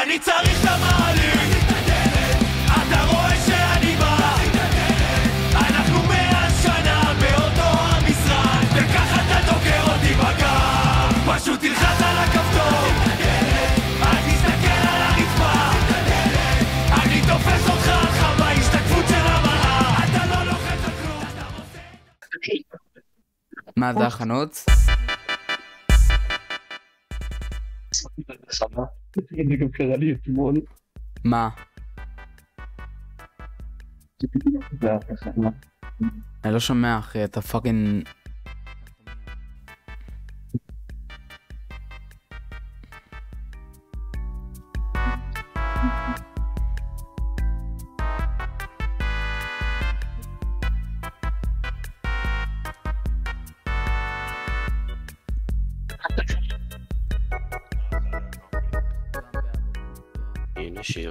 אני צריך את המעלית, אתה רואה שאני בא, אנחנו 100 שנה באותו המשרד, וככה אתה דוקר אותי בגב, פשוט תלחץ על הכפתור, אל תסתכל על הרצפה, אני תופס אותך לך בהשתקפות של המראה, אתה לא לוחץ על כלום, אתה עושה... מה זה החנות? זה גם קרה לי אתמול. מה? אני לא שומע אחי, אתה פאקינג...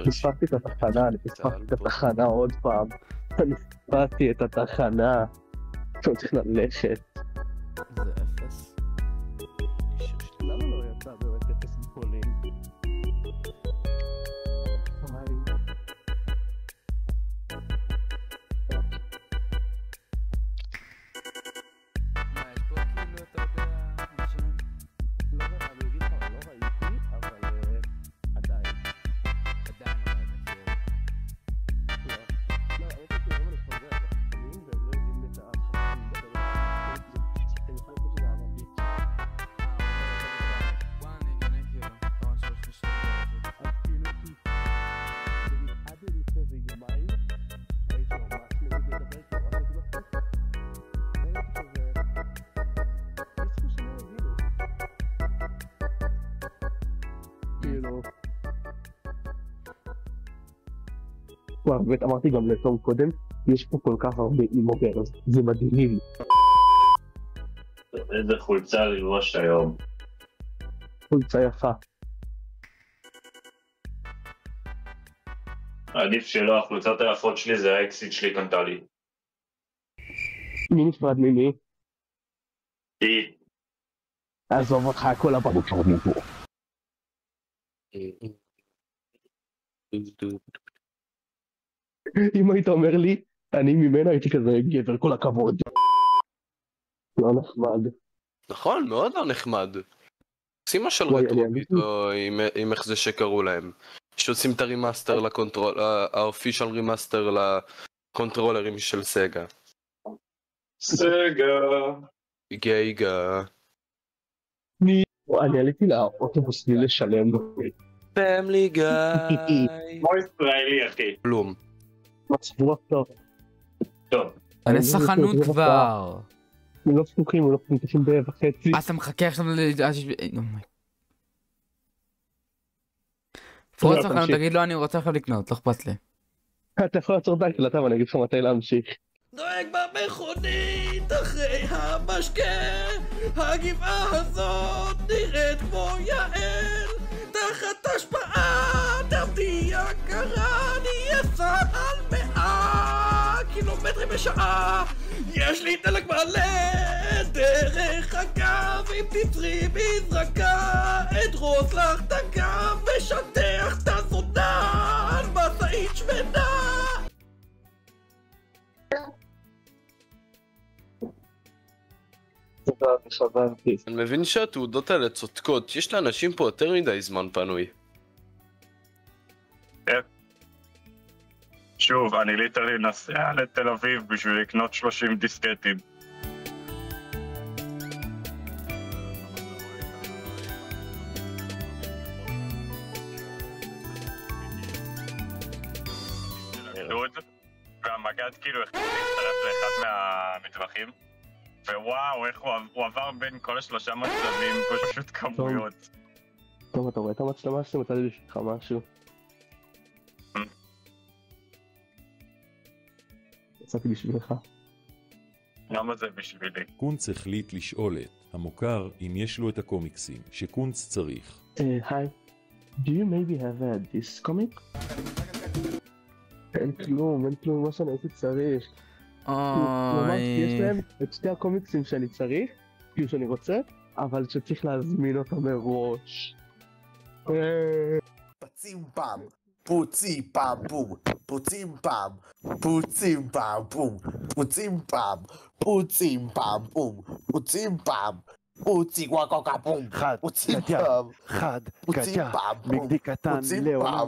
פספסתי את התחנה, אני פספסתי את התחנה עוד פעם. אני פספסתי את התחנה. אני צריך ללכת. זה אפס. למה לא יצא באמת אפס מפולין? וואו, באמת אמרתי גם לתום קודם, יש פה כל כך הרבה אימוגרס, זה מדהים. איזה חולצה ללבוש היום. חולצה יפה. עדיף שלא, החולצות היפות שלי זה האקסיט שלי קנתה לי. מי נפרד ממי? היא. עזוב אותך, הכל הבנות שרדים פה. אם היית אומר לי, אני ממנה הייתי כזה גבר, כל הכבוד. לא נחמד. נכון, מאוד לא נחמד. עושים מה של רטרובית, או עם איך זה שקראו להם. שעושים את הרימאסטר לקונטרול, האופישל רימאסטר לקונטרולרים של סגה. סגה. גייגה. אני עליתי לאוטובוס בלי לשלם. פמלי גיא. כמו ישראלי אחי. כלום. מצבוע טוב. טוב. אני אעשה חנות כבר. הם לא פתוחים, הם לא פתוחים ב-1:30. אתה מחכה עכשיו פרוץ לחנות, תגיד לו אני רוצה עכשיו לקנות, לא אכפת לי. אתה יכול לעצור את ההקלטה ואני אגיד לך מתי להמשיך. דואג במכונית אחרי המשקה, הגבעה הזאת נראית כמו יעל, תחת השפעה דמתי יקרה, אני אסע על 100 קילומטרים בשעה, יש לי דלק מלא דרך אגב, אם תצרי מזרקה אדרוס לך את הגב ושטח את הזונה על משאית שמנה. אני מבין שהתעודות האלה צודקות, יש לאנשים פה יותר מדי זמן פנוי. שוב, אני ליטרלי נסע לתל אביב בשביל לקנות 30 דיסקטים. והמגד כאילו החליט להצטרף לאחד מהמטווחים. ווואו, איך הוא עבר בין כל השלושה מצלמים, פשוט כמויות. טוב, אתה רואה את המצלמה שלי? מצאתי בשבילך משהו. יצאתי בשבילך. למה זה בשבילי? קונץ החליט לשאול את המוכר אם יש לו את הקומיקסים שקונץ צריך. היי, do you maybe have this comic? אין כלום, מה שאני הייתי צריך. ממש, יש להם את שתי הקומיקסים שאני צריך, כאילו שאני רוצה, אבל שצריך להזמין אותם מראש. פציעו פעם, פוצי פעם בום, פוצים פעם, פוצים פעם בום, פוצים פעם, פוצים פעם בום, פוצים פעם, פוצי וואקוקה בום, פוצים פעם, פוצים פעם, מגדי קטן, לעולם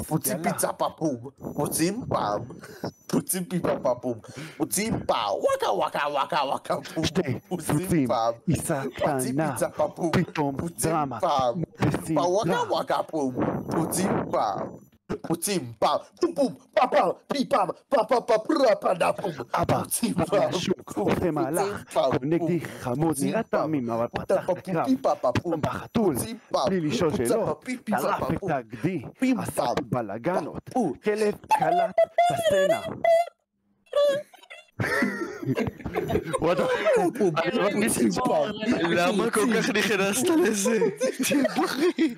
פוצים פיצה פפום, פוצים פעם, פוצים פיפה פפום, פוצים פעם, וואקה וואקה וואקה וואקה בום, שתי פוצים פוצים, פעם, עיסה פוצים קטנה, פיצה פפום, פתאום פוצים דרמה, פעם, וסדרה. וואקה וואקה בום, פוצים פעם, פוצים פעם, פום פום, פאפם, פיפם, פאפם, פאפם, אבא, פוצים בא פעם, מהשוק, עושה מהלך, נגדי חמוד, נראה תמים, אבל פתח את הקרב, שם בחתול, בלי לשאול שאלות, טרף את הגדי, עשה בלגנות, כלב קלט את הסצנה. למה כל כך נכנסת לזה? תלבחי.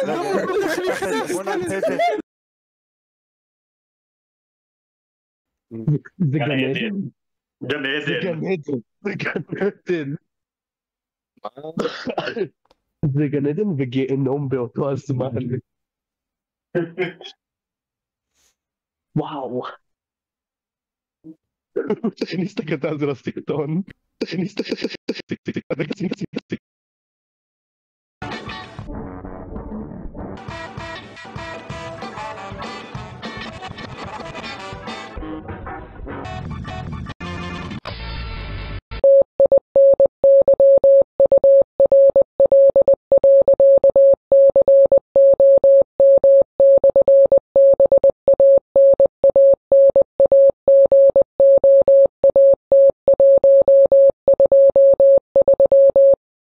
למה כל כך נכנסת לזה? זה גן גן עדן. עדן. גן זה עדן. גן עדן. זה גן עדן. זה גן עדן וגיהנום באותו הזמן. וואו. תכניס את הקטע הזה לסרטון. תכניס את הקטע הזה לסרטון.